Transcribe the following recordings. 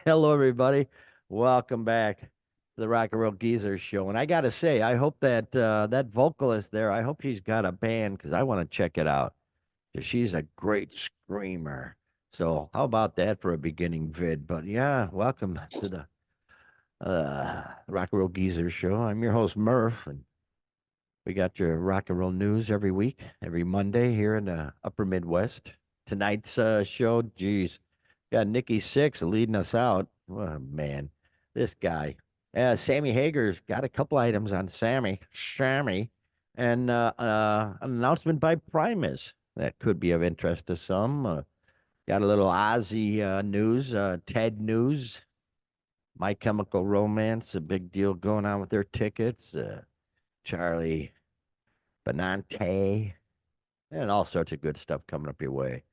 Hello, everybody. Welcome back to the Rock and Roll Geezer Show. And I gotta say, I hope that that vocalist there, I hope she's got a band because I want to check it out. 'Cause she's a great screamer. So how about that for a beginning vid? But yeah, welcome to the Rock and Roll Geezer Show. I'm your host Murph, and we got your rock and roll news every week, every Monday here in the Upper Midwest. Tonight's show, geez, got Nikki Sixx leading us out. Oh, man, this guy. Sammy Hager's got a couple items on Sammy, and an announcement by Primus that could be of interest to some. Got a little Ozzy news, Ted news, My Chemical Romance, a big deal going on with their tickets. Charlie Benante, and all sorts of good stuff coming up your way.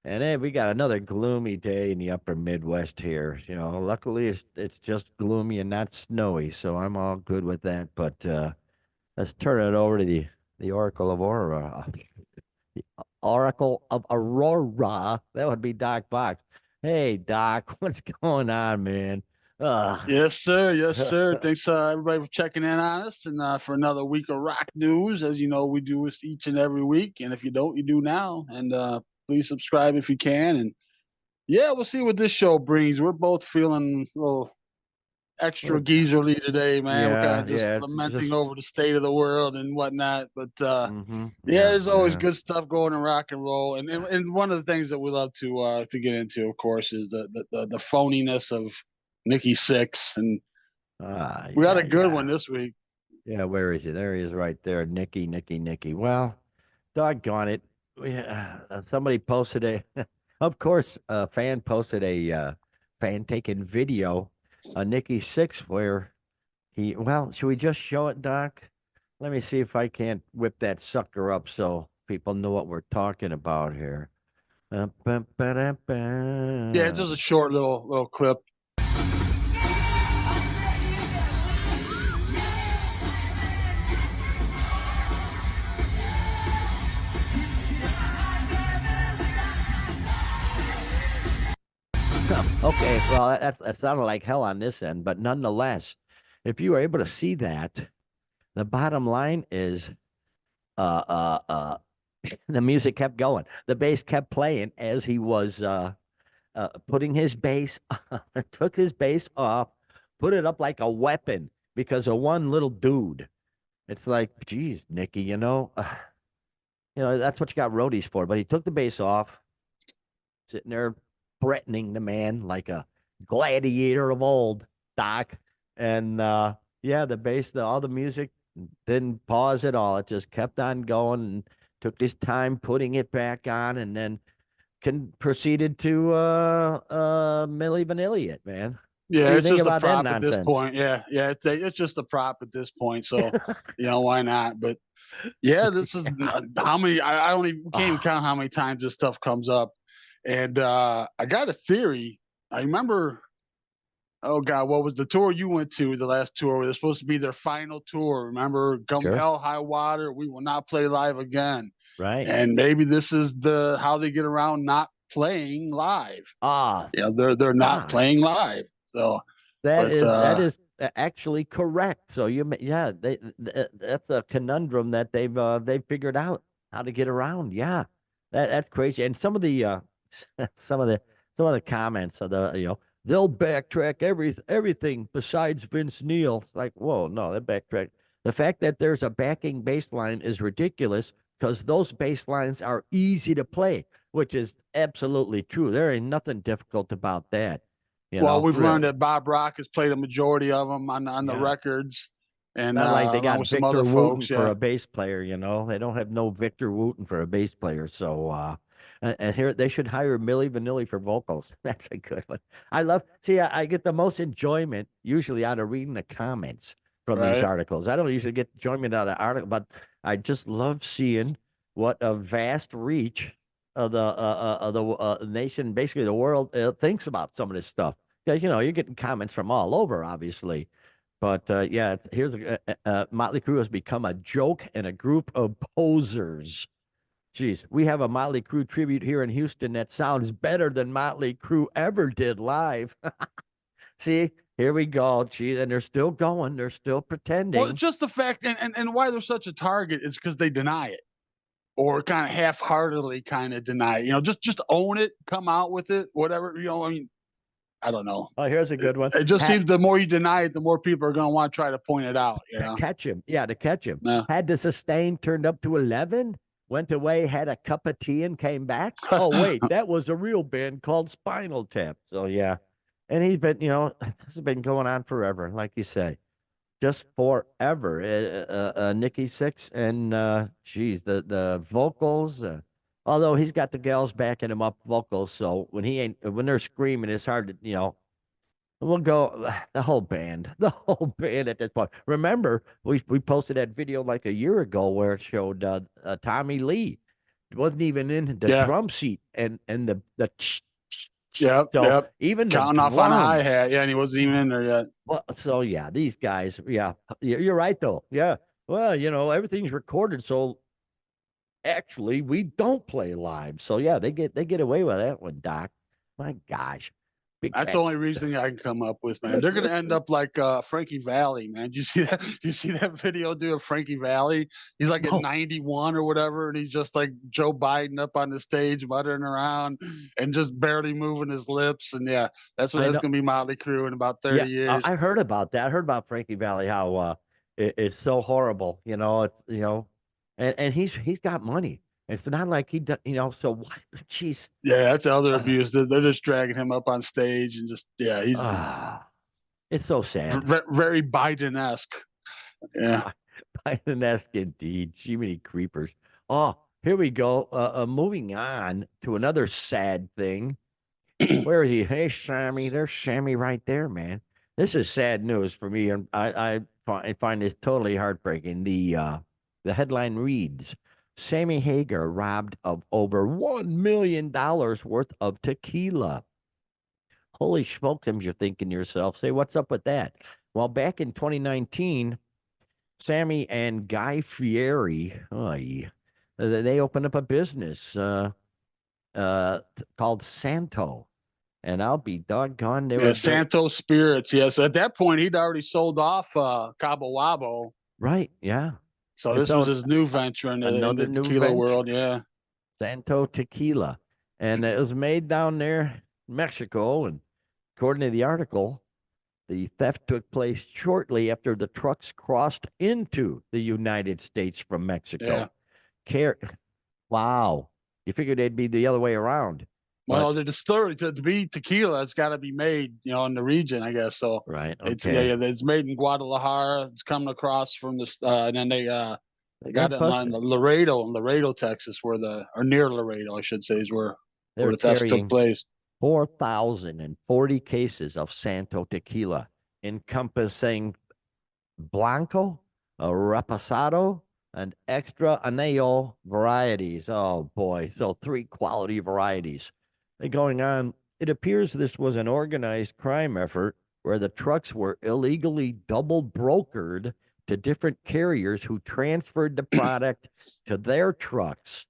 And then we got another gloomy day in the upper Midwest here. Luckily it's just gloomy and not snowy, so I'm all good with that. But let's turn it over to the Oracle of Aurora. The Oracle of Aurora. That would be Doc Box. Hey Doc, what's going on, man? Ugh. Yes, sir. Yes, sir. Thanks, everybody, for checking in on us and for another week of rock news. As you know, we do this each and every week, and if you don't, you do now. And please subscribe if you can. And yeah, we'll see what this show brings. We're both feeling a little extra Well, geezerly today, man. We're kind yeah, of just yeah, lamenting just over the state of the world and whatnot. But yeah, yeah, there's always yeah. good stuff going in rock and roll. And one of the things that we love to get into, of course, is the phoniness of Nikki Sixx, and we got Yeah, a good yeah. one this week. Yeah, where is he? There he is right there. Nikki. Well, doggone it. Somebody posted of course, a fan posted a fan taking video of Nikki Sixx where should we just show it, Doc? Let me see if I can't whip that sucker up so people know what we're talking about here. Ba, ba, da, Yeah, it's ba. just a short little clip. Okay, well, that sounded like hell on this end, but nonetheless, if you were able to see that, the bottom line is, uh, uh, uh, the music kept going. The bass kept playing as he was putting his bass, took his bass off, put it up like a weapon because of one little dude. It's like, geez, Nikki, that's what you got roadies for. But he took the bass off, sitting there threatening the man like a gladiator of old, Doc. And yeah, the bass, all the music didn't pause at all. It just kept on going and took his time putting it back on, and then proceeded to Milli Vanilli it, man. What Yeah, do you it's think just a about that prop at this nonsense? point. Yeah, it's just a prop at this point. So, why not? But yeah, this is how many. I don't even can't even Ah, count how many times this stuff comes up. And I got a theory. I remember. Oh God, what was the tour you went to? The last tour. It was supposed to be their final tour. Remember, come sure. hell, high water, we will not play live again. Right. And maybe this is the how they get around not playing live. Ah, They're not Doc. playing live. So, That but is that is actually correct. So yeah, that's a conundrum that they've figured out how to get around. Yeah, that's crazy. And some of the some of the some of the comments of they'll backtrack everything besides Vince Neil. It's like, whoa, no, they backtrack. The fact that there's a backing bass line is ridiculous because those bass lines are easy to play, which is absolutely true. There ain't nothing difficult about that. well, we've learned Really. that Bob Rock has played a majority of them on the Yeah. records, and Not like they along got with some other Victor Wooten folks. for Yeah, a bass player, They don't have no Victor Wooten for a bass player. So and here they should hire Millie Vanilli for vocals. That's a good one. I get the most enjoyment usually out of reading the comments from these right. articles. I don't usually get enjoyment out of the article, but I just love seeing what a vast reach of the nation, basically the world, thinks about some of this stuff. Because you're getting comments from all over, obviously. But yeah, here's Motley Crue has become a joke and a group of posers. Geez, we have a Motley Crue tribute here in Houston that sounds better than Motley Crue ever did live. See, here we go. Geez, and they're still going. They're still Well, it's pretending. just the fact, and why they're such a target is because they deny it, or kind of half-heartedly kind of deny it. Just own it, come out with it, whatever. I mean, I don't know. Oh, here's a good one. It just seems the more you deny it, the more people are going to want to try to point it out. To catch him. Yeah, to catch him. Yeah. Had the sustain turned up to 11, went away, had a cup of tea, and came back. Oh, wait, that was a real band called Spinal Tap. So, yeah. And he's been, this has been going on forever, like you say, just forever. Nikki Sixx and, geez, the vocals. Although he's got the gals backing him up vocals, so when they're screaming, it's hard to. We'll go the whole band at this point. Remember, we posted that video like a year ago where it showed Tommy Lee wasn't even in the drum seat, and the Yep. even the counting off on a drums. hi-hat, yeah, and he wasn't even in there yet. Well, so yeah, these guys, yeah, you're right though, yeah. Well, everything's recorded, so actually we don't play live. So yeah, they get away with that one, Doc. My gosh. That's the only reasoning I can come up with, man. They're gonna end up like Frankie Valli, man. Do you see that? You see that video, dude, of Frankie Valli? He's like at 91 or whatever, and he's just like Joe Biden up on the stage, muttering around and just barely moving his lips. And yeah, that's gonna be Motley Crue in about 30 years. I heard about that. I heard about Frankie Valli, how it's so horrible. And he's got money. It's not like he does, so what? Jeez. Yeah, that's other abuse. They're just dragging him up on stage and just, yeah, he's it's so sad. Very Biden-esque. Yeah. Biden-esque indeed. Jiminy creepers. Oh, here we go. Moving on to another sad thing. Where is he? Hey, Sammy. There's Sammy right there, man. This is sad news for me, and I find this totally heartbreaking. The headline reads, Sammy Hagar robbed of over $1 million worth of tequila. Holy smokes, you're thinking to yourself, say, what's up with that? Well, back in 2019, Sammy and Guy Fieri, they opened up a business called Santo. And I'll be doggone. They were Santo Spirits. Yes. At that point, he'd already sold off Cabo Wabo. Right. Yeah. So this was his new venture in the tequila world. Yeah. Santo Tequila. And it was made down there in Mexico. And according to the article, the theft took place shortly after the trucks crossed into the United States from Mexico. Yeah. Wow. You figured they'd be the other way around. Well, the distillery to be tequila, it's got to be made, in the region, I guess. So right, okay. It's made in Guadalajara. It's coming across from the, and then they got it in Laredo, Texas, or near Laredo, I should say, is where the theft took place. 4,040 cases of Santo tequila, encompassing Blanco, Reposado, and Extra Anillo varieties. Oh boy, so 3 quality varieties. Going on, it appears this was an organized crime effort where the trucks were illegally double brokered to different carriers who transferred the product to their trucks.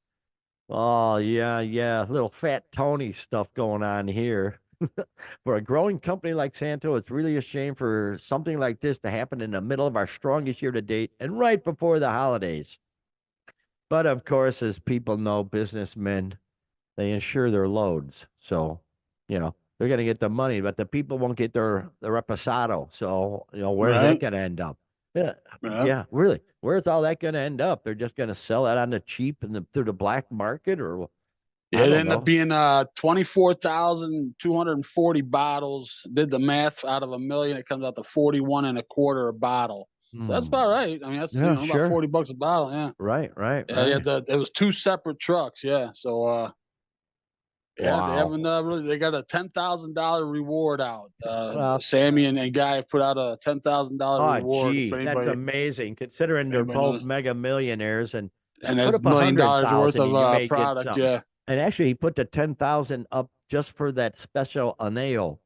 Oh, yeah. Little Fat Tony stuff going on here. For a growing company like Santo, it's really a shame for something like this to happen in the middle of our strongest year to date and right before the holidays. But of course, as people know, businessmen, they insure their loads. So, they're going to get the money, but the people won't get their reposado. So, where's that going to end up? Yeah, really. Where's all that going to end up? They're just going to sell that on the cheap and through the black market, or it ended up being 24,240 bottles. Did the math out of 1 million, it comes out to 41 and a quarter a bottle. So that's about right. I mean, that's about $40 a bottle. Yeah. Right. Yeah, it was 2 separate trucks. Yeah. So yeah, wow. They haven't really. They got a $10,000 reward out. Sammy and Guy have put out a $10,000 reward. Gee, that's amazing, considering they're both mega millionaires, and that's $1 million worth of product. Yeah, and actually, he put the 10,000 up just for that special anillo.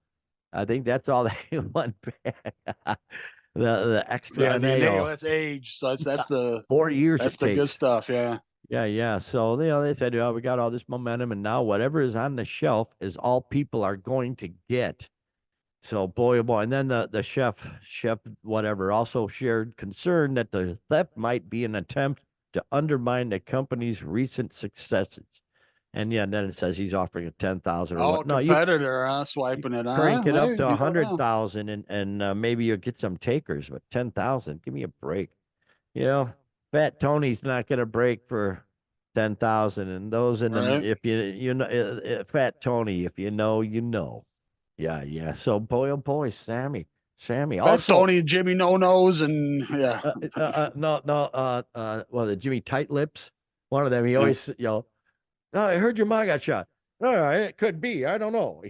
I think that's all they want back. the extra anillo. That's age, so that's the 4 years. That's the good stuff. Yeah. Yeah, yeah. So, they said, we got all this momentum, and now whatever is on the shelf is all people are going to get. So, boy, oh boy. And then the chef, whatever, also shared concern that the theft might be an attempt to undermine the company's recent successes. And yeah, then it says he's offering a 10,000 or Oh, what. a No, you competitor, swiping it, crank huh? it up Hey, to you never know. 100,000 and maybe you'll get some takers, but 10,000, give me a break. You know, Fat Tony's not going to break for 10,000. And those in them, Right? if Fat Tony, if you know, you know. Yeah, yeah. So boy, oh boy, Sammy. Fat Also, Tony and Jimmy No Nos, and yeah. no, no, well, the Jimmy Tight Lips, one of them. He Yeah. always, oh, I heard your mom got shot. All right, it could be. I don't know.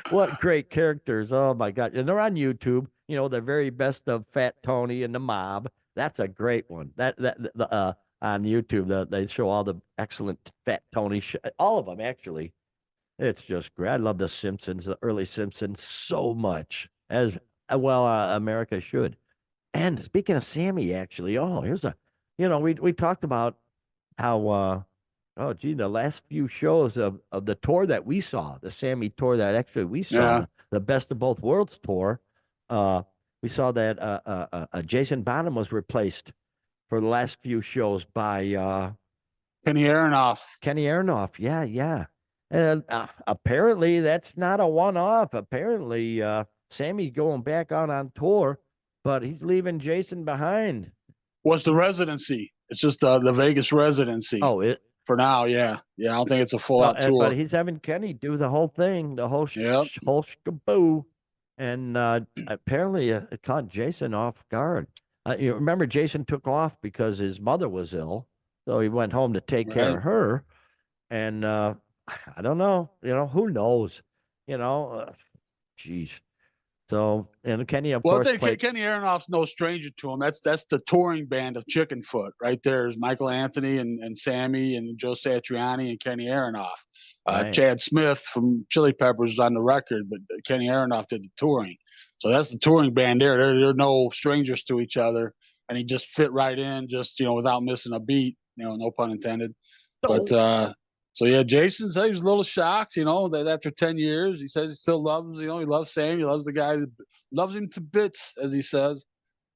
What great characters. Oh my God. And they're on YouTube, the very best of Fat Tony and the mob. That's a great one. On YouTube, they show all the excellent Fat Tony, all of them actually. It's just great. I love the Simpsons, the early Simpsons so much as well. America should. And speaking of Sammy, actually, here's we talked about how oh gee, the last few shows of the tour that we saw, the Sammy tour that actually we saw, Yeah. the Best of Both Worlds tour, uh we saw that Jason Bonham was replaced for the last few shows by Kenny Aronoff. Kenny Aronoff. Yeah, yeah. And apparently that's not a one-off. Apparently Sammy's going back out on tour, but he's leaving Jason behind. Was the residency. It's just the Vegas residency Oh, it for now. Yeah. Yeah. I don't think it's a full well, out but tour. he's having Kenny do the whole thing, the whole Yep. whole shkaboo, and apparently it caught Jason off guard. You remember Jason took off because his mother was ill, so he went home to take care Right. of her. And I don't know, who knows, you know, uh, geez. So and Kenny, of Well, I course, think played. Kenny Aronoff's no stranger to him. That's the touring band of Chickenfoot right there. Is Michael Anthony and Sammy and Joe Satriani and Kenny Aronoff. Right. Chad Smith from Chili Peppers was on the record, but Kenny Aronoff did the touring. So that's the touring band there. They're no strangers to each other, and he just fit right in, just without missing a beat. No pun intended. But So so yeah, Jason said he was a little shocked, that after 10 years, he says he still loves, he loves Sam, he loves the guy, loves him to bits, as he says.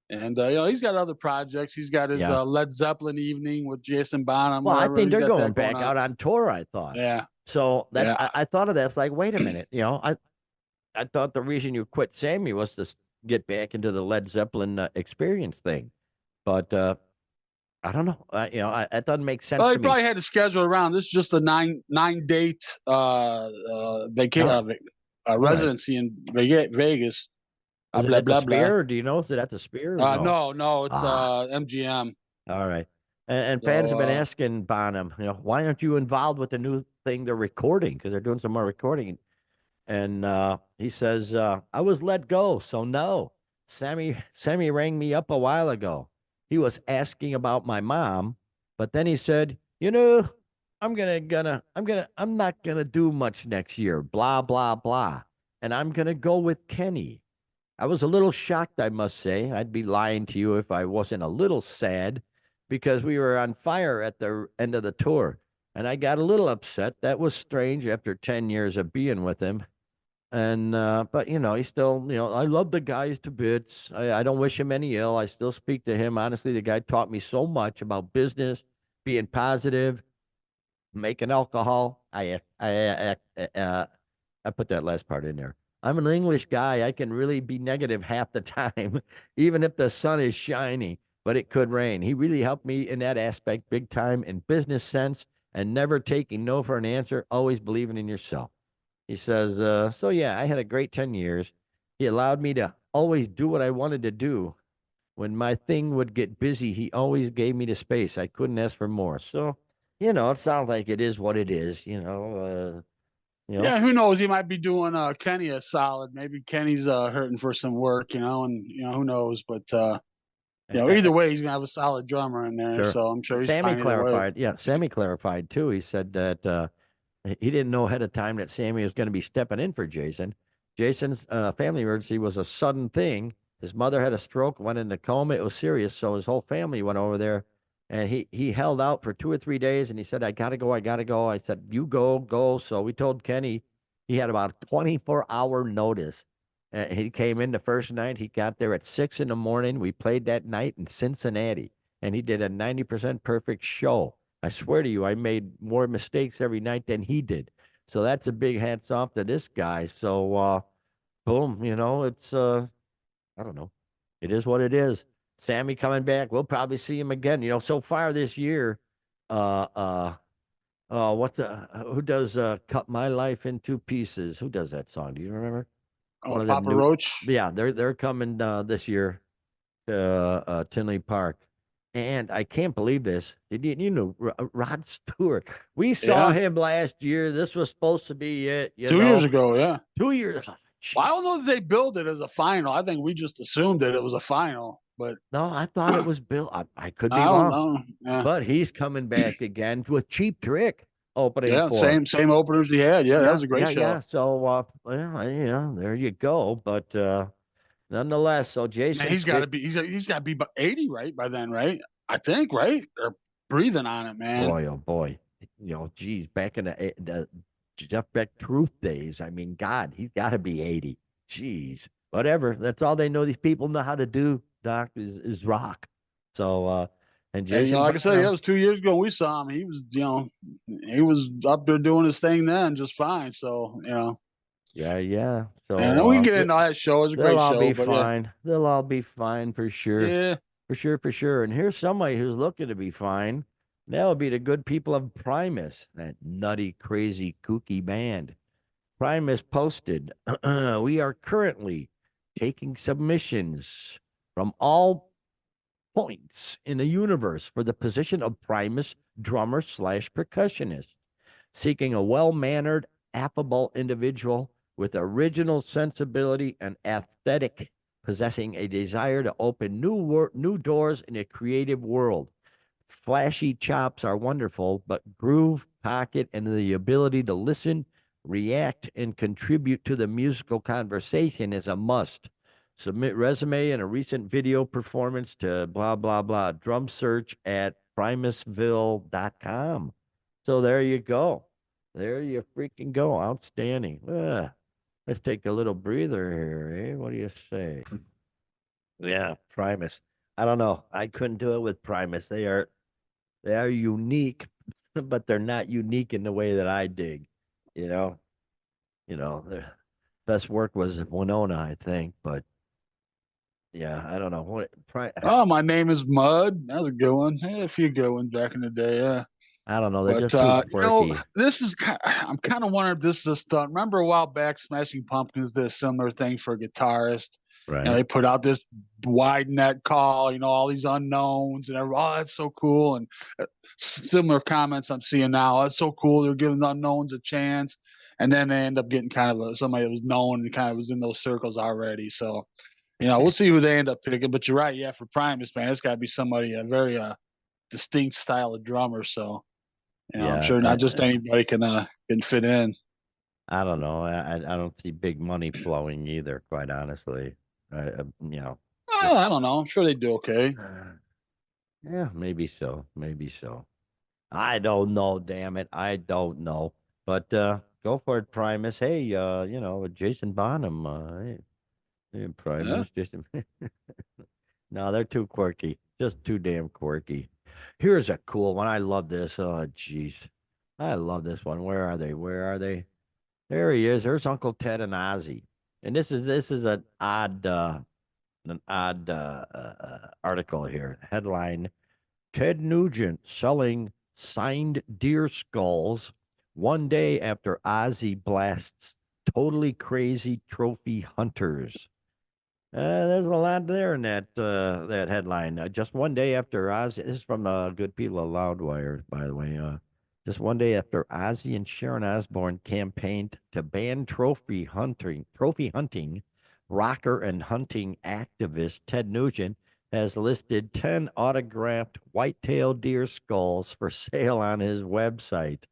And he's got other projects. He's got his yeah. Led Zeppelin evening with Jason Bonham, Well, I whatever. think He's they're got going that going back on. out on tour. I thought. Yeah, So that yeah. I thought of that. It's like, wait a minute. I thought the reason you quit Sammy was to get back into the Led Zeppelin experience thing, but I don't know. That doesn't make sense Well, he to me. probably had to schedule around. This is just a nine date Oh, all right. residency in Vegas. Was it Blah at the blah blah. Spear? Do you know? Is it at the Spear or no? No, it's Ah, MGM. all right. And fans So have been asking Bonham, why aren't you involved with the new thing they're recording? Because they're doing some more recording. And he says, I was let go, so no. Sammy rang me up a while ago. He was asking about my mom, but then he said, I'm not gonna do much next year, blah, blah, blah. And I'm gonna go with Kenny. I was a little shocked, I must say. I'd be lying to you if I wasn't a little sad because we were on fire at the end of the tour. And I got a little upset. That was strange after 10 years of being with him. And, but, he still, I love the guys to bits. I don't wish him any ill. I still speak to him. Honestly, the guy taught me so much about business, being positive, making alcohol. I put that last part in there. I'm an English guy. I can really be negative half the time, even if the sun is shining, but it could rain. He really helped me in that aspect big time in business sense and never taking no for an answer, always believing in yourself. He says, so yeah, I had a great 10 years. He allowed me to always do what I wanted to do. When my thing would get busy, he always gave me the space. I couldn't ask for more. So, it sounds like it is what it is, you know, yeah, who knows? He might be doing Kenny a solid. Maybe Kenny's hurting for some work, and who knows? But either way, he's gonna have a solid drummer in there, sure. so I'm sure And he's Sammy fine either way. clarified. Yeah, Sammy clarified too. He said that he didn't know ahead of time that Sammy was going to be stepping in for Jason. Jason's family emergency was a sudden thing. His mother had a stroke, went into coma. It was serious, so his whole family went over there And he held out for 2 or 3 days, and he said, "I gotta go, I gotta go." I said, "You go, go." So we told Kenny he had about a 24-hour notice. He came in the first night. He got there at 6 in the morning. We played that night in Cincinnati, and he did a 90% perfect show. I swear to you, I made more mistakes every night than he did. So that's a big hats off to this guy. So boom, it's I don't know. It is what it is. Sammy coming back. We'll probably see him again. So far this year, uh, uh, who does Cut My Life in Two Pieces? Who does that song? Do you remember? Oh, One of them Papa new. Roach. Yeah, they're coming this year to Tinley Park. And I can't believe this. You know Rod Stewart? We saw Yeah, him last year. This was supposed to be it, 2 years ago. Yeah. 2 years. Oh, Well, I jeez. don't know if they built it as a final. I think we just assumed that it was a final, but No, I thought it was Bill. I could be I don't wrong. know. Yeah, But he's coming back again with Cheap Trick opening yeah, for him. same openers he had. Yeah, that Yeah, was a great yeah, show. yeah. So, well, there you go. But nonetheless, so Man, Jason, he's got to be about 80 right by then, right? I think right. They're breathing on it, man. boy, oh boy, geez, back in the Jeff Beck Truth days. I mean, God, he's got to be 80. Jeez, whatever. That's all they know. These people know how to do. Doc is rock. So, and And Jason like I said, yeah, it Bonham. was 2 years ago. We saw him. He was, he was up there doing his thing then, just fine. So, Yeah, yeah. So, and we can get into that show. It was a they'll great all show, be but yeah, fine. They'll all be fine for sure. yeah. For sure, for sure. And here's somebody who's looking to be fine. That would be the good people of Primus, that nutty, crazy, kooky band. Primus posted, we are currently taking submissions from all points in the universe for the position of Primus drummer slash percussionist, seeking a well mannered, affable individual with original sensibility and aesthetic, possessing a desire to open new doors in a creative world. Flashy chops are wonderful, but groove, pocket, and the ability to listen, react, and contribute to the musical conversation is a must. Submit resume and a recent video performance to blah, blah, blah. Drum search at primusville.com. So there you go. There you freaking go. Outstanding. Let's take a little breather here, eh? What do you say? Yeah, Primus. I don't know. I couldn't do it with Primus. They are unique, but they're not unique in the way that I dig. You know, their best work was Winona, I think, but yeah, I don't know. Oh, my name is Mud. That was a good one. Had a few good ones back in the day. Yeah. I don't know. They're But just too quirky, this is I'm kind of wondering if this is a stunt. Remember a while back, Smashing Pumpkins did a similar thing for a guitarist. right? They put out this wide net call. All these unknowns and oh, that's so cool. And similar comments I'm seeing now. That's so cool. They're giving the unknowns a chance, and then they end up getting kind of somebody that was known and kind of was in those circles already. So we'll see who they end up picking. But you're right. Yeah, for Primus, man, it's got to be somebody a very distinct style of drummer. So. I'm Yeah, sure not just anybody can fit in. I don't know. I don't see big money flowing either. Quite honestly, you know, Well, I don't know. I'm sure they do okay. yeah, maybe so, maybe so. I don't know. Damn it, I don't know. But go for it, Primus. Hey, Jason Bonham. Hey, Yeah. Primus. Jason. No, they're too quirky. Just too damn quirky. Here's a cool one. I love this. Oh, jeez. I love this one. Where are they? Where are they? There he is. There's Uncle Ted and Ozzy. And this is an odd article here. Headline: Ted Nugent selling signed deer skulls one day after Ozzy blasts totally crazy trophy hunters. There's a lot there in that headline. Just one day after Ozzy, this is from the good people of Loudwire, by the way. Just one day after Ozzy and Sharon Osbourne campaigned to ban trophy hunting, rocker and hunting activist Ted Nugent has listed 10 autographed white-tailed deer skulls for sale on his website.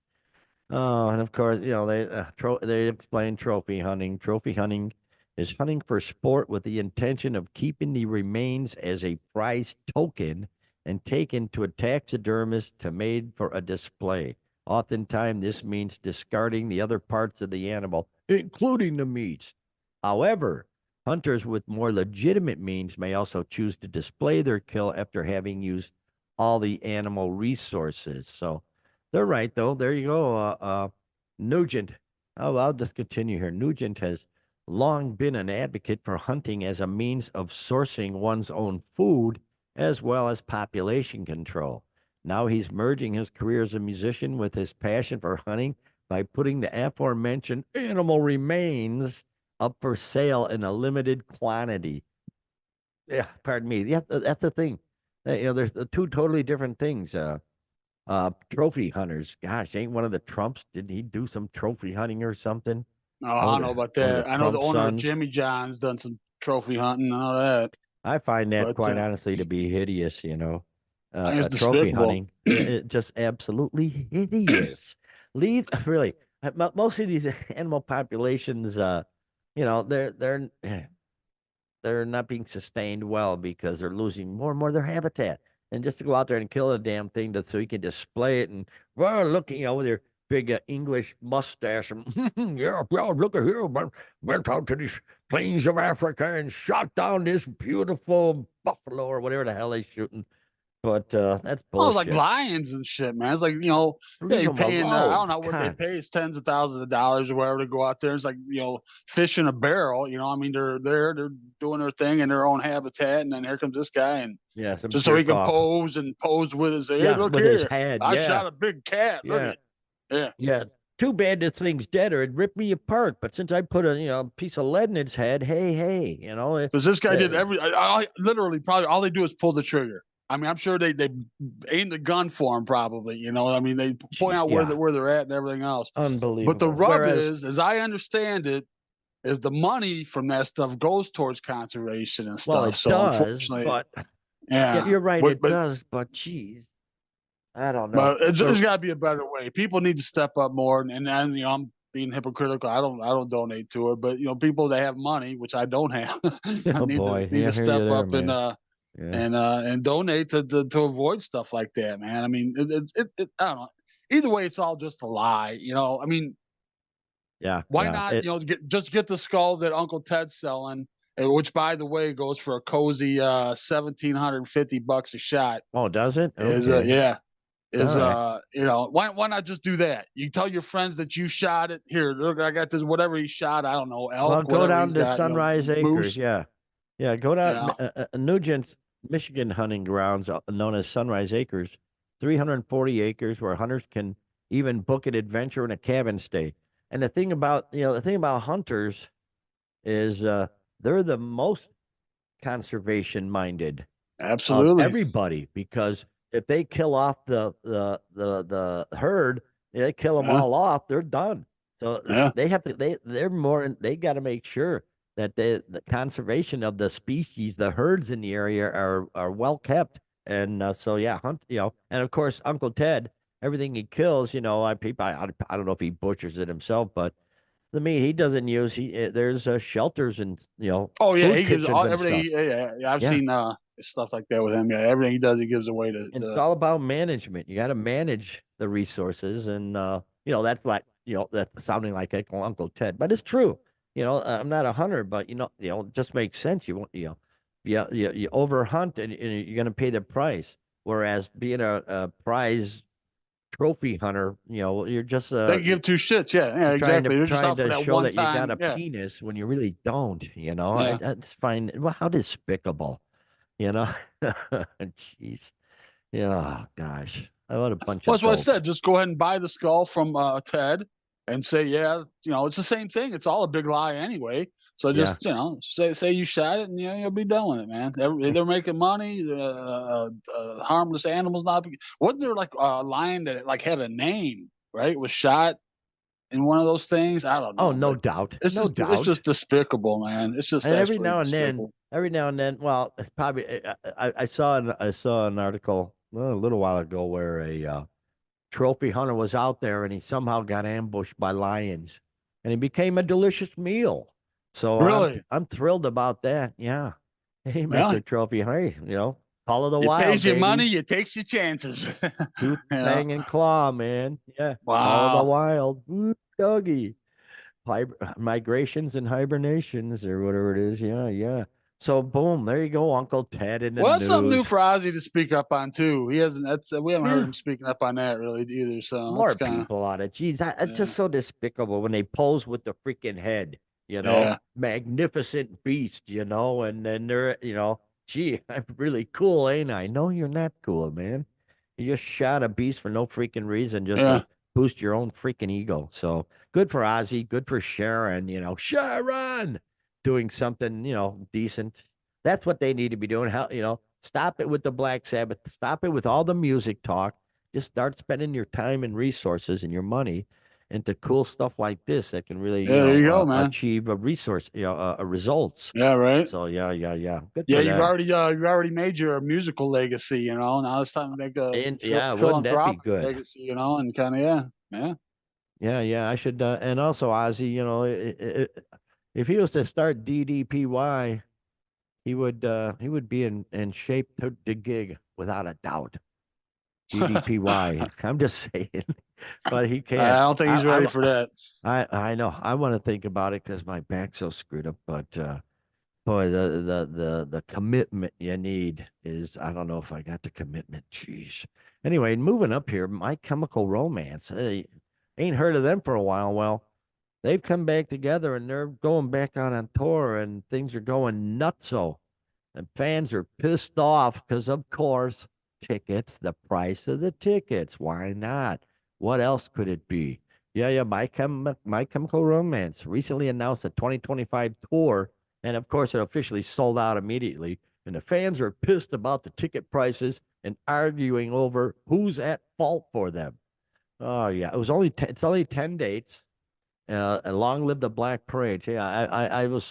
Oh, and of course, they explain trophy hunting. Trophy hunting is hunting for sport with the intention of keeping the remains as a prized token and taken to a taxidermist to made for a display. Oftentimes, this means discarding the other parts of the animal, including the meats. However, hunters with more legitimate means may also choose to display their kill after having used all the animal resources. So they're right, though. There you go. Nugent. Oh, I'll just continue here. Nugent has long been an advocate for hunting as a means of sourcing one's own food as well as population control. Now he's merging his career as a musician with his passion for hunting by putting the aforementioned animal remains up for sale in a limited quantity. Yeah, pardon me. Yeah, that's the thing. There's the two totally different things. Trophy hunters. Gosh, ain't one of the Trumps? Did he do some trophy hunting or something? Oh, I don't know about One of the that. I know the Trump owner of sons. Jimmy John's done some trophy hunting. I know that, I find that but quite honestly to be hideous. I think it's Trophy despicable. hunting, it just absolutely hideous. Leave really. Most of these animal populations, they're not being sustained well because they're losing more and more of their habitat. And just to go out there and kill a damn thing so you can display it and, well, look, with your big English mustache and, yeah, well, look at here, man, went out to these plains of Africa and shot down this beautiful buffalo or whatever the hell they're shooting. But that's Oh, like bullshit. lions and shit, man. It's like, yeah, Leave you're them paying, I don't alone. know what they God. pay. It's tens of thousands of dollars or whatever to go out there. It's like, fish in a barrel. I mean, they're there, they're doing their thing in their own habitat. And then here comes this guy. And Yeah, some just so he jerk can off. pose with it and say, hey, Yeah, look with his here. head. I Yeah. shot a big cat. Look at Yeah. it. Yeah. Yeah. Too bad this thing's dead or it'd rip me apart. But since I put a piece of lead in its head, hey. Because this guy did Uh, literally probably all they do is pull the trigger. I mean, I'm sure they aim the gun for him probably. I mean, they point Jeez, out yeah, where they're at and everything else. But the unbelievable. rub Whereas, is, as I understand it, is the money from that stuff goes towards conservation and well, stuff. it So does, unfortunately, but yeah, yeah. you're right, But it but does. But geez, I don't know. but there's got to be a better way. People need to step up more, and I'm being hypocritical. I don't donate to it, but people that have money, which I don't have, I Oh need to boy, need yeah, to I hear you step there, up man. Yeah, and donate to avoid stuff like that, man. I mean, I don't know. Either way, it's all just a lie. I mean, yeah, why yeah. not? Just get the skull that Uncle Ted's selling, which by the way goes for a cozy $1,750 a shot. Oh, does it? Is Okay, yeah. all Is right. why not just do that? You tell your friends that you shot it. Here, look, I got this. Whatever he shot, I don't know, Well, elk, go whatever down he's to got. Sunrise Acres. Moose. Yeah, yeah. Go down Yeah, Nugent's Michigan hunting grounds, known as Sunrise Acres, 340 acres, where hunters can even book an adventure in a cabin stay. And the thing about hunters is they're the most conservation minded of absolutely. everybody because if they kill off the herd, they kill them Yeah, all off, they're done. So yeah. they have to they got to make sure that the conservation of the species, the herds in the area are well kept. And so yeah, hunt, and of course Uncle Ted, everything he kills, I don't know if he butchers it himself, but the meat he doesn't use, there's shelters and Oh yeah, food he gives kitchens all and everything. stuff. Yeah. I've Yeah. seen stuff like that with him. Yeah, everything he does, he gives away to And it's the. all about management. You got to manage the resources, and that's like that's sounding like Uncle Ted, but it's true. I'm not a hunter, but it just makes sense. You won't, you over hunt, and you're going to pay the price. Whereas being a prize trophy hunter, you're just They give two shits. Yeah, yeah, you're trying to exactly. They're just trying out for to that show one that you got time. a Yeah, penis when you really don't. yeah. I just find, well, how despicable. You know, jeez. Yeah, gosh. What a bunch Well, of that's what I dopes. said. Just go ahead and buy the skull from Ted and say, yeah, it's the same thing. It's all a big lie anyway. So Yeah. just say you shot it, and you'll be done with it, man. They're making money. Harmless animals not. Wasn't there like a lion that like had a name? Right, it was shot in one of those things. I don't Oh, know, no but doubt. it's No just doubt. despicable, man. It's just And absolutely despicable. well, it's probably I saw an article a little while ago where a trophy hunter was out there and he somehow got ambushed by lions, and he became a delicious meal. So I'm Really, I'm thrilled about that. Yeah. Hey, yeah. Mr. Trophy Hunter, Call of the It Wild, pays your money, baby. you takes your chances. Tooth, You know? fang, and claw, man. Yeah. Call of the Wow. Wild. Ooh, doggy. Migrations and hibernations or whatever it is. Yeah, yeah. So boom, there you go, Uncle Ted in the Well, that's something new news. for Ozzy to speak up on too. He hasn't. We haven't heard Yeah, him speaking up on that really either. So that's more kind of people on it. Geez, it's yeah, just so despicable when they pose with the freaking head, yeah, magnificent beast, and then they're, gee, I'm really cool, ain't I? No, you're not cool, man. You just shot a beast for no freaking reason, just yeah, to boost your own freaking ego. So good for Ozzy, good for Sharon, Sharon doing something, decent. That's what they need to be doing. How, stop it with the Black Sabbath, stop it with all the music talk. Just start spending your time and resources and your money into cool stuff like this that can really, yeah. There you go, man. achieve results. Yeah, right. So yeah, yeah, yeah. Good Yeah, for them. you've already made your musical legacy. Now it's time to make a And yeah, wouldn't that be philanthropic good? legacy. And kind of yeah. Yeah, yeah. I should. And also, Ozzy, if he was to start DDPY, he would be in shape to gig without a doubt. DDPY. I'm just saying, but he I can't. don't think he's ready for that. I know. I want to think about it because my back's so screwed up. But boy, the commitment you need is, I don't know if I got the commitment. Jeez. Anyway, moving up here, My Chemical Romance. Ain't heard of them for a while. Well, they've come back together and they're going back out on tour and things are going nutso. And fans are pissed off because, of course, tickets, the price of the tickets. Why not? What else could it be? Yeah, yeah. My Chemical Romance recently announced a 2025 tour, and of course, it officially sold out immediately. And the fans are pissed about the ticket prices and arguing over who's at fault for them. Oh yeah, it's only 10 dates. And long live the Black Parade. Yeah, I was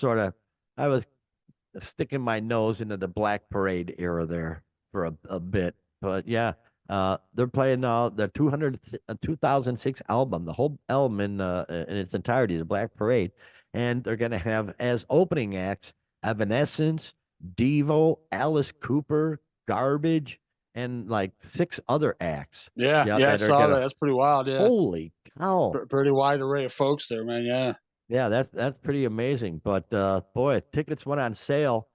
sticking my nose into the Black Parade era there for a bit. But yeah, they're playing the 2006 album, the whole album in its entirety, the Black Parade, and they're gonna have as opening acts Evanescence, Devo, Alice Cooper, Garbage, and like six other acts. Yeah, Yeah, yeah. I that are saw that. gonna. That's pretty wild. Yeah, Holy cow! pretty wide array of folks there, man. Yeah. Yeah, that's pretty amazing. But boy, tickets went on sale,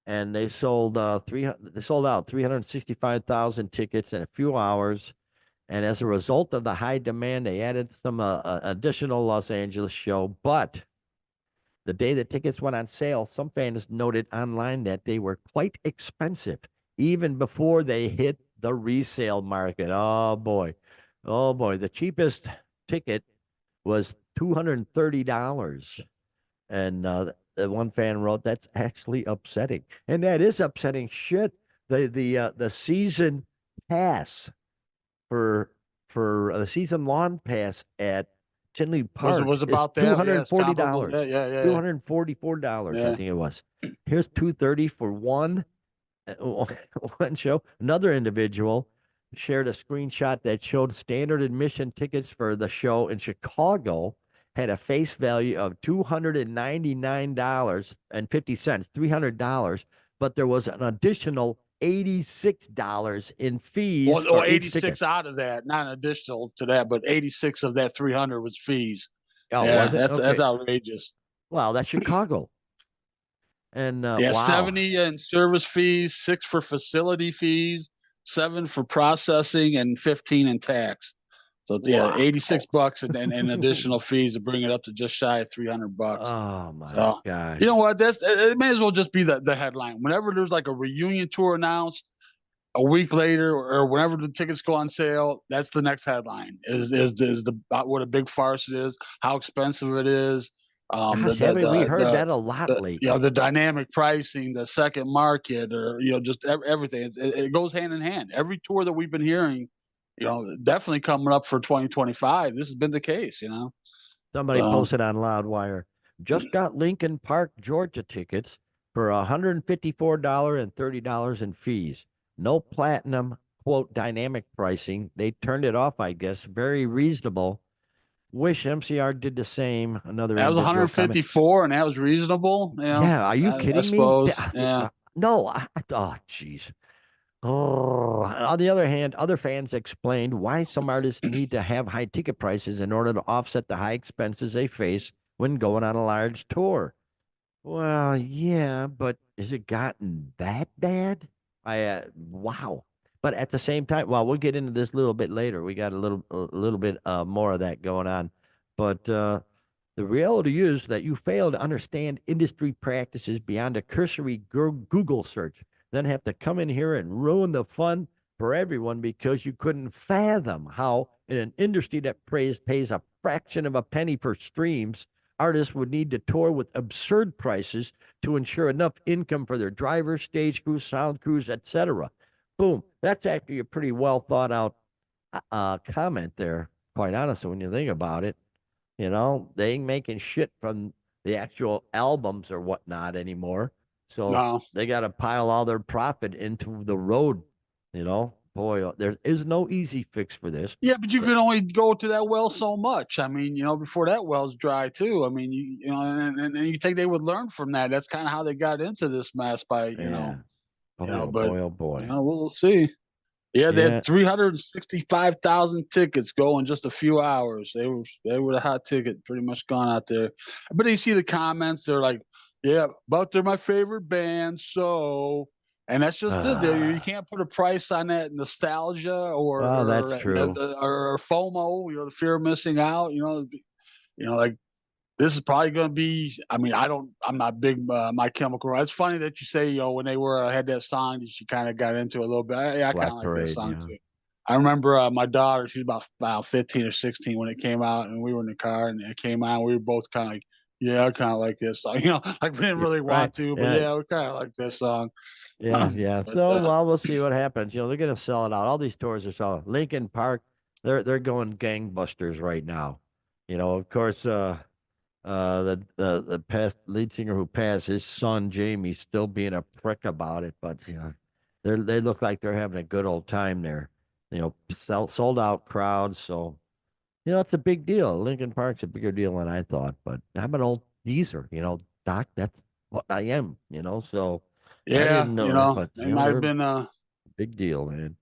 and they sold out 365,000 tickets in a few hours. And as a result of the high demand, they added some additional Los Angeles show. But the day the tickets went on sale, some fans noted online that they were quite expensive, even before they hit the resale market. Oh boy, the cheapest ticket was $230. And the one fan wrote, "That's actually upsetting," and that is upsetting. Shit, the season pass for the season lawn pass at Tinley Park Was is about two that. hundred Yeah, and it's forty comparable. Yeah, dollars, yeah, two yeah, hundred and $44. I yeah. think it was. Here's 230 for one one show. Another individual shared a screenshot that showed standard admission tickets for the show in Chicago had a face value of $299.50, $300, but there was an additional $86 in fees Or for each ticket. 86 out of that, not an additional to that, but 86 of that 300 was fees. Oh, Yeah, was it? that's Okay. outrageous. Well, that's Chicago. And Yeah, wow. 70 in service fees, 6 for facility fees, 7 for processing, and 15 in tax. So yeah, Wow. 86 bucks and additional fees to bring it up to just shy of 300 bucks. Oh my So you gosh. know what? It may as well just be the headline. Whenever there's like a reunion tour announced, a week later or whenever the tickets go on sale, that's the next headline. Is the what a big farce it is, how expensive it is, Gosh, haven't we heard that a lot the lately? dynamic pricing, the second market, or just everything. It goes hand in hand. Every tour that we've been hearing, definitely coming up for 2025. This has been the case. Somebody So posted on Loudwire. Just got Lincoln Park, Georgia tickets for $154.30 in fees. No platinum, quote, dynamic pricing. They turned it off, I guess. Very reasonable. Wish MCR did the same. Another that was individual comment. 154, and that was reasonable. Yeah, are you I kidding me? suppose. Yeah. No, oh, jeez. Oh, on the other hand, other fans explained why some artists need to have high ticket prices in order to offset the high expenses they face when going on a large tour. Well, yeah, but has it gotten that bad? Wow. But at the same time, well, we'll get into this a little bit later. We got a little bit more of that going on. But the reality is that you fail to understand industry practices beyond a cursory Google search, then have to come in here and ruin the fun for everyone because you couldn't fathom how, in an industry that pays a fraction of a penny for streams, artists would need to tour with absurd prices to ensure enough income for their drivers, stage crews, sound crews, etc. Boom. That's actually a pretty well thought out comment there, quite honestly, when you think about it. They ain't making shit from the actual albums or whatnot anymore. So No. they got to pile all their profit into the road. Boy, there is no easy fix for this. Yeah, but you can only go to that well so much. I mean, before that well's dry too. I mean, and you think they would learn from that. That's kind of how they got into this mess by, Yeah. Boy, oh but boy, oh boy. we'll see. Yeah, they Yeah. had 365,000 tickets go in just a few hours. They were the hot ticket, pretty much gone out there. But you see the comments, they're like, "Yeah, but they're my favorite band." So, and that's just it. You can't put a price on that nostalgia Well, that's that- true. or FOMO. The fear of missing out. Like this is probably going to be. I mean, I'm not big My Chemical. It's funny that you say when they were had that song that you kind of got into a little bit. I kind of Black like that Parade, song yeah. too. I remember my daughter. She was about 15 or 16 when it came out, and we were in the car, and it came out. And we were both kind of like, "Yeah, I kind of like this song." Like we didn't Yeah, really right. want to, but Yeah. yeah, we kind of like this song. Yeah, yeah. But So, well, we'll see what happens. They're gonna sell it out. All these tours are selling. Lincoln Park, they're going gangbusters right now. Of course, the past lead singer who passed, his son Jamie's still being a prick about it, but they look like they're having a good old time there. Sold out crowds, so it's a big deal. Lincoln Park's a bigger deal than I thought, but I'm an old geezer, Doc. That's what I am, so I yeah, didn't know it, but they might have they're a been big deal, man.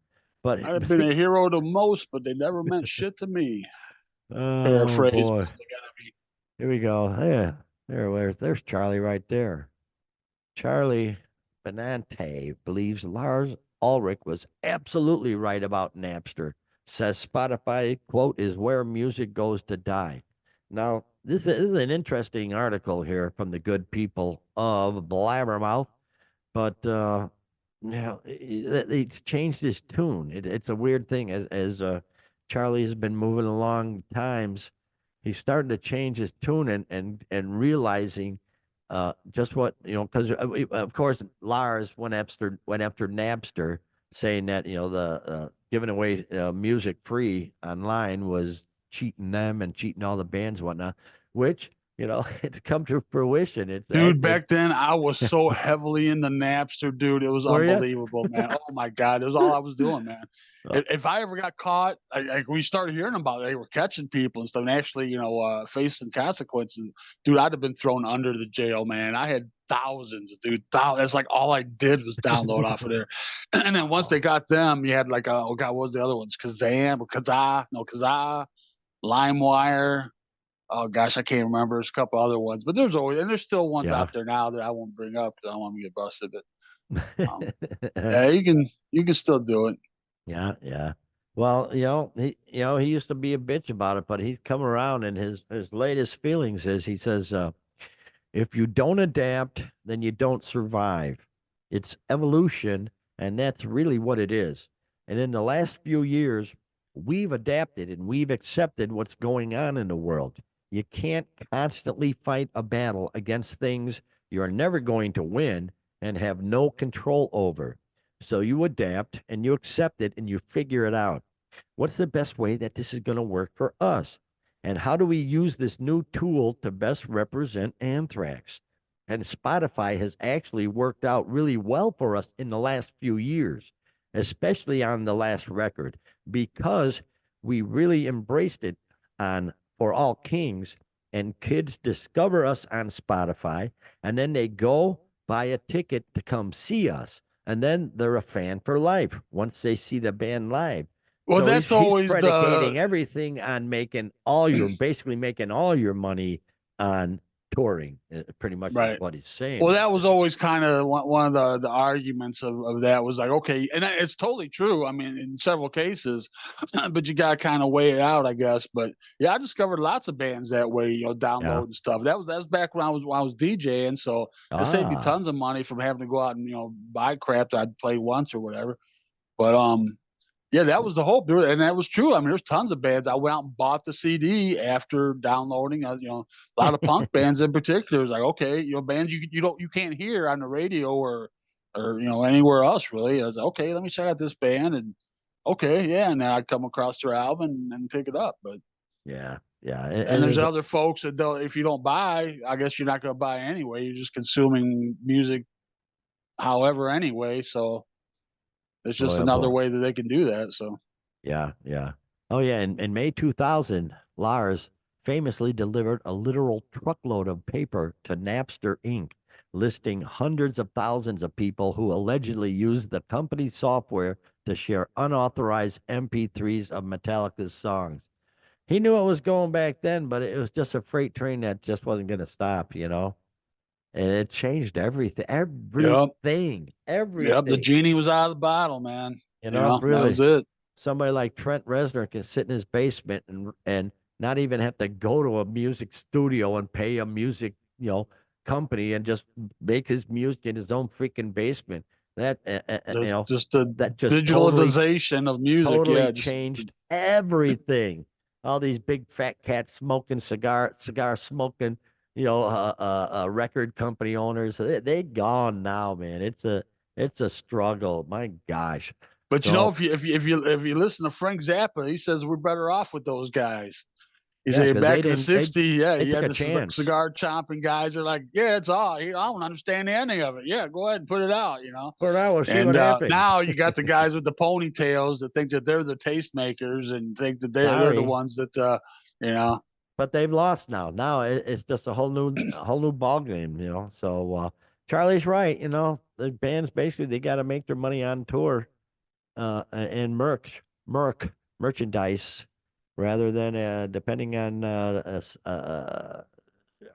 But might have been speak, a hero to most, but they never meant shit to me. oh Paraphrase. boy, here we go. Yeah, there's Charlie right there. Charlie Benante believes Lars Ulrich was absolutely right about Napster. Says Spotify, quote, is where music goes to die. Now, this is an interesting article here from the good people of Blabbermouth, but it's changed his tune. It's a weird thing as Charlie has been moving along times. He's starting to change his tune and realizing just what because of course Lars went after Napster, saying that the giving away music free online was cheating them and cheating all the bands and whatnot, which it's come to fruition. Dude, back then I was so heavily in the Napster, dude. It was Were you? unbelievable, man. Oh my god, it was all I was doing, man. Uh, If I ever got caught, like we started hearing about it, they were catching people and stuff, and actually, facing consequences. Dude, I'd have been thrown under the jail, man. I had thousands, dude. That's like all I did was download off of there. And then once they wow. got them, you had like, oh god, what was the other ones? Kazam or Kazaa? No, Kazaa, LimeWire. Oh gosh, I can't remember. There's a couple other ones, but there's still ones Yeah. out there now that I won't bring up because I don't want to get busted. But um, yeah, you can still do it. Yeah, yeah. Well, he used to be a bitch about it, but he's come around, and his latest feelings is he says, if you don't adapt, then you don't survive. It's evolution, and that's really what it is. And in the last few years, we've adapted and we've accepted what's going on in the world. You can't constantly fight a battle against things you're never going to win and have no control over. So you adapt and you accept it and you figure it out. What's the best way that this is going to work for us? And how do we use this new tool to best represent Anthrax? And Spotify has actually worked out really well for us in the last few years, especially on the last record, because we really embraced it on For All Kings, and kids discover us on Spotify, and then they go buy a ticket to come see us. and then they're a fan for life once they see the band live. Well, So that's he's always the predicating everything on basically making all your money on touring. Pretty much is right. what he's saying Well, right that was there. always kind of one of the arguments of that was like, okay, and it's totally true. I mean, in several cases, but you got to kind of weigh it out, I guess. But yeah, I discovered lots of bands that way, Yeah. downloading stuff. That was back when I was DJing, so it saved me Ah. tons of money from having to go out and buy crap that I'd play once or whatever. But yeah, that was the hope, and that was true. I mean, there's tons of bands. I went out and bought the CD after downloading. A lot of punk bands in particular. It's like, okay, bands you can't hear on the radio or anywhere else really. I was like, okay, let me check out this band, and okay, yeah, and then I come across their album and pick it up. But Yeah. Yeah. and And there's there's other folks that don't. If you don't buy, I guess you're not going to buy anyway. You're just consuming music, however, anyway. So it's just boy, oh another boy. way that they can do that. So. Yeah, yeah. Oh, yeah. In May 2000, Lars famously delivered a literal truckload of paper to Napster Inc., listing hundreds of thousands of people who allegedly used the company's software to share unauthorized MP3s of Metallica's songs. He knew it was going back then, but it was just a freight train that just wasn't going to stop, And it changed everything, Yep. Yep, the everything. genie was out of the bottle, man. That was Really. it. Somebody like Trent Reznor can sit in his basement and not even have to go to a music studio and pay a music company and just make his music in his own freaking basement. That Just the that just digitalization of music. totally Yeah, just changed everything. All these big fat cats smoking cigar smoking, record company owners. They gone now, man. It's a struggle. My gosh. but So if you listen to Frank Zappa, he says we're better off with those guys. He yeah, said because they back in the didn't they '60s, yeah, they you took had a the chance. cigar chomping guys are like, yeah, it's all. I don't understand the ending of it. Yeah, go ahead and put it out. For now, we'll see what And happens. now you got the guys with the ponytails that think that they're the tastemakers and think that they're the Sorry, ones that you know. but they've lost now. Now it's just a whole new ball game, So Charlie's right. The bands basically they got to make their money on tour, and merchandise, rather than depending on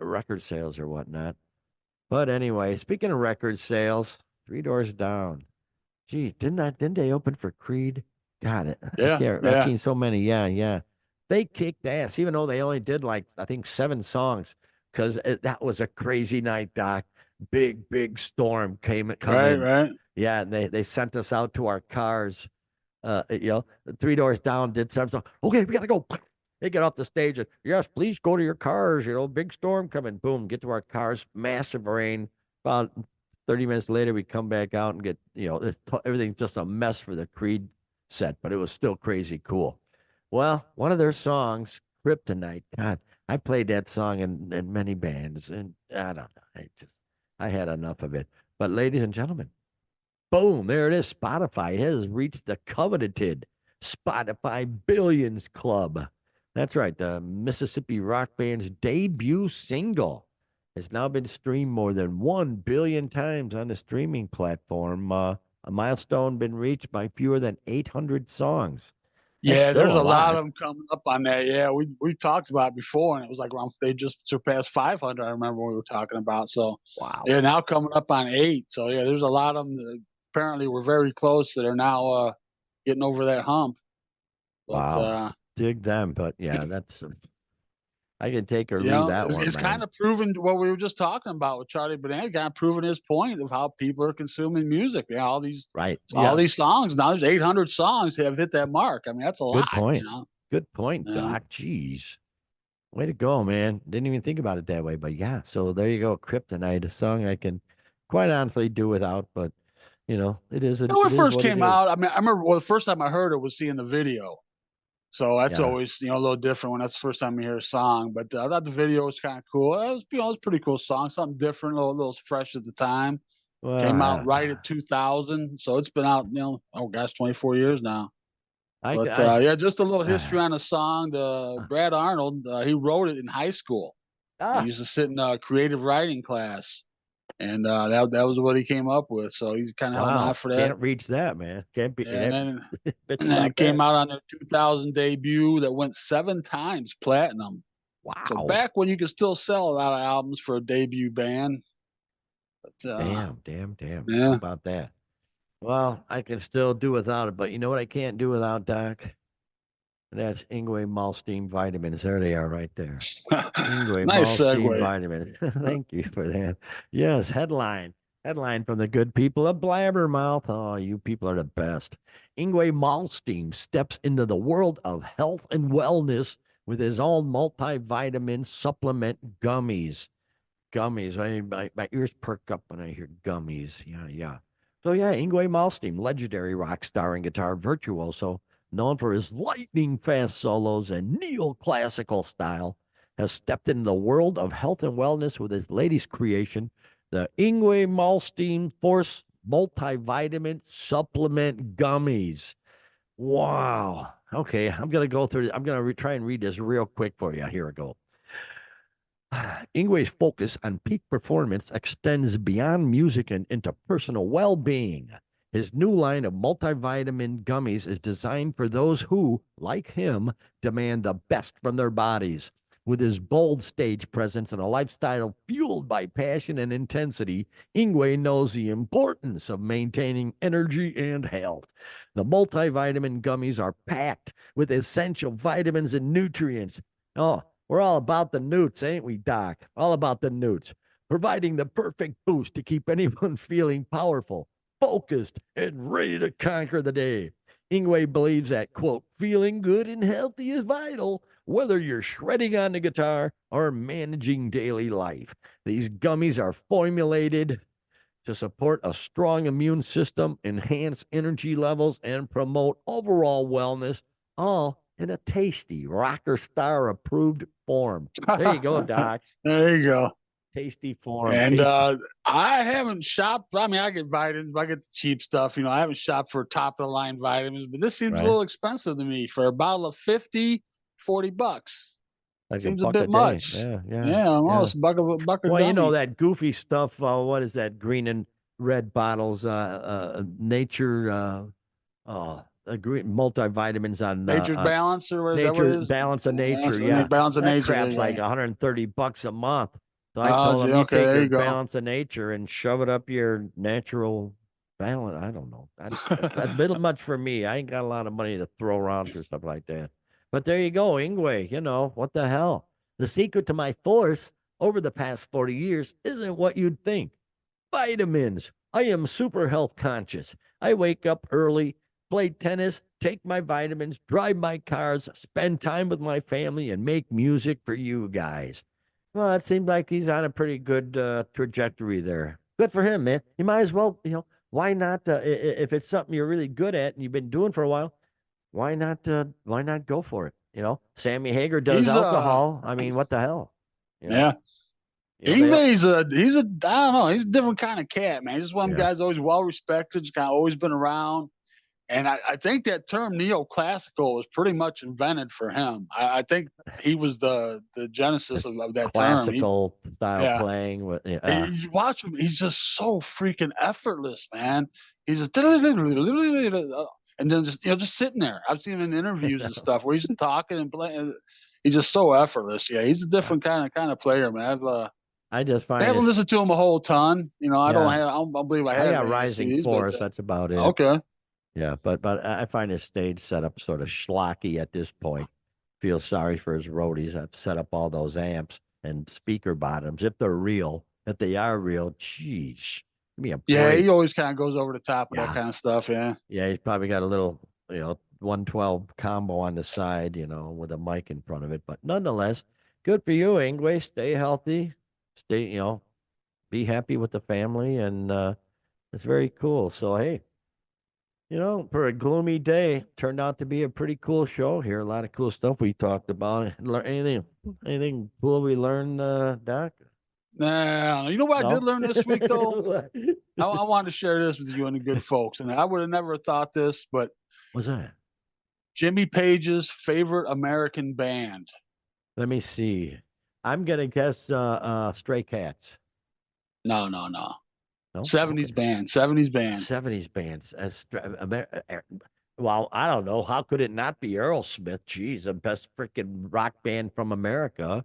record sales or whatnot. But anyway, speaking of record sales, Three Doors Down. Gee, didn't they open for Creed? God, I Yeah, can't. I've yeah. seen so many. Yeah, yeah. They kicked ass, even though they only did like I think 7 songs, because that was a crazy night, Doc. Big storm come Right, in. right. Yeah, and they sent us out to our cars. The Three Doors Down did something. Okay, we gotta go. They get off the stage and yes, please go to your cars. Big storm coming. Boom, get to our cars. Massive rain. About 30 minutes later, we come back out and get everything's just a mess for the Creed set, but it was still crazy cool. Well, one of their songs, Kryptonite. God, I played that song in many bands, and I don't know. I had enough of it. But ladies and gentlemen. Boom, there it is. Spotify has reached the coveted Spotify Billions Club. That's right. The Mississippi rock band's debut single has now been streamed more than 1 billion times on the streaming platform. A milestone been reached by fewer than 800 songs. That's Yeah, still there's a a lot lot. of them coming up on that. Yeah, we talked about it before, and it was like around they just surpassed 500. I remember when we were talking about. So Wow. yeah, now coming up on 8. So yeah, there's a lot of them that apparently we're very close that are now getting over that hump. But Wow. Dig them. But yeah, I can take or leave that one, it's kind man. of proven what we were just talking about with Charlie Benante, kind of proving his point of how people are consuming music. Yeah, Right. all Yeah. these songs now. There's 800 songs that have hit that mark. I mean, that's a Good lot. point. Good point, Yeah. Doc. Jeez. Way to go, man. Didn't even think about it that way. But yeah, so there you go. Kryptonite, a song I can quite honestly do without, but it is When it it is first what it came is. out, I mean, I remember the first time I heard it was seeing the video. So that's Yeah. always a little different when that's the first time you hear a song. But I thought the video was kind of cool. It was a pretty cool song, something different, a little fresh at the time. Well, Came out right at 2000, so it's been out, oh gosh, 24 years now. But yeah, just a little history on the song. Brad Arnold, he wrote it in high school. He ah, used to sit in a creative writing class, and that was what he came up with. So he's kind of held on Wow. for that. Can't reach that, man. Can't be Yeah, that. Bitch and then about it came that. out on their 2000 debut that went 7 times platinum. So Wow. back when you could still sell a lot of albums for a debut band. But Damn. How yeah. about that? Well, I can still do without it, but you know what I can't do without, Doc? And that's Yngwie Malmsteen vitamins. There they are right there. Yngwie Nice Malmsteen segue. vitamin. Thank you for that. Yes, headline. Headline from the good people of Blabbermouth. Oh, you people are the best. Yngwie Malmsteen steps into the world of health and wellness with his own multivitamin supplement gummies. Gummies. My ears perk up when I hear gummies. Yeah. So yeah, Yngwie Malmsteen, legendary rock star and guitar virtuoso, known for his lightning fast solos and neoclassical style, has stepped into the world of health and wellness with his latest creation, the Yngwie Malmsteen Force Multivitamin Supplement Gummies. Wow. Okay, I'm gonna go through. I'm gonna try and read this real quick for you. Here we go. Ingwe's focus on peak performance extends beyond music and into personal well being. His new line of multivitamin gummies is designed for those who, like him, demand the best from their bodies. With his bold stage presence and a lifestyle fueled by passion and intensity, Yngwie knows the importance of maintaining energy and health. The multivitamin gummies are packed with essential vitamins and nutrients. Oh, we're all about the newts, ain't we, Doc? All about the newts, providing the perfect boost to keep anyone feeling powerful, focused, and ready to conquer the day. Yngwie believes that, quote, feeling good and healthy is vital, whether you're shredding on the guitar or managing daily life. These gummies are formulated to support a strong immune system, enhance energy levels, and promote overall wellness, all in a tasty rocker star approved form. There you go, Doc. There you go. Tasty form. And Tasty. I haven't shopped. I mean, I get vitamins, I get the cheap stuff. I haven't shopped for top of the line vitamins, but this seems a Right? little expensive to me for a bottle of 50, $40. Like a Seems a buck a bit day. much. Yeah. Yeah, Yeah. almost a buck a Well, you know gummy. that goofy stuff. What is that? Green and red bottles. Nature. Green multivitamins on Nature's balance, or what is that? What it Nature is? Balance of Yeah, Nature. so Yeah. balance of That nature. crap's Yeah. like $130 a month. So I Oh, told gee, him, you okay, take there your you go. Balance of Nature and shove it up your natural balance. I don't know. That's a bit much for me. I ain't got a lot of money to throw around for stuff like that. But there you go, Ingwe. What the hell? The secret to my force over the past 40 years isn't what you'd think. Vitamins. I am super health conscious. I wake up early, play tennis, take my vitamins, drive my cars, spend time with my family, and make music for you guys. Well, it seems like he's on a pretty good trajectory there. Good for him, man. You might as well, why not? If it's something you're really good at and you've been doing for a while, why not? Why not go for it? Sammy Hager does He's alcohol. I mean, what the hell? You know, yeah. they, Ingve's he's a I don't know, he's a different kind of cat, man. He's just one of them yeah. guys always well respected, just kind of always been around. And I think that term neoclassical was pretty much invented for him. I think he was the genesis This of that term. classical style Yeah, playing with you watch him; he's just so freaking effortless, man. He's just and then just sitting there. I've seen him in interviews and stuff where he's talking and playing. He's just so effortless. Yeah, he's a I, different kind of player, man. I just I find haven't it's listened to him a whole ton. yeah. I don't believe I I have got any Rising CDs, but Force. That's about it. okay. Yeah, but I find his stage setup sort of schlocky at this point. Feel sorry for his roadies. I've set up all those amps and speaker bottoms. If they're real, if they are real, geez, give me a Yeah, he break. always kind of goes over the top of that Yeah, kind of stuff. Yeah. yeah. He's probably got a little, 112 combo on the side, with a mic in front of it. But nonetheless, good for you, Ingwe. Stay healthy. Stay, be happy with the family, and it's very cool. So hey, for a gloomy day, turned out to be a pretty cool show here. A lot of cool stuff we talked about. Anything cool we learned, Doc? Nah, you know what I did No. learn this week though? I wanted to share this with you and the good folks, and I would have never thought this, but What's that? Jimmy Page's favorite American band. Let me see. I'm gonna guess Stray Cats. No. No, okay. 70s band. 70s band. 70s bands. Well, I don't know. How could it not be Aerosmith? Geez, the best freaking rock band from America,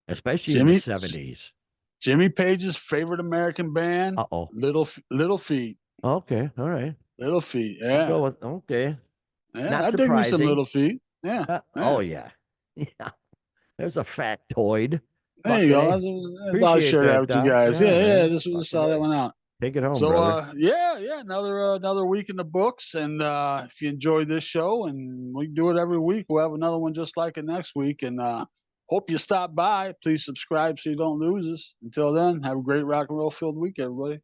especially in the Jimmy 70s. Jimmy Page's favorite American band, Uh-oh. Little Feet. Okay, all right. Little Feet. I'll Yeah. go with okay. Yeah. Not I dig me some surprising. Little Feet. Yeah. Oh Yeah. yeah. Yeah. There's a factoid. There you Fucking go. A. I thought I'd Appreciate share that that, with you Doc. guys. Yeah, Yeah. Yeah. man. Just Fucking saw that A. one out. Take it home, So brother. yeah, another week in the books, and if you enjoyed this show, and we do it every week, we'll have another one just like it next week, and hope you stop by. Please subscribe so you don't lose us. Until then, have a great rock and roll filled week, everybody.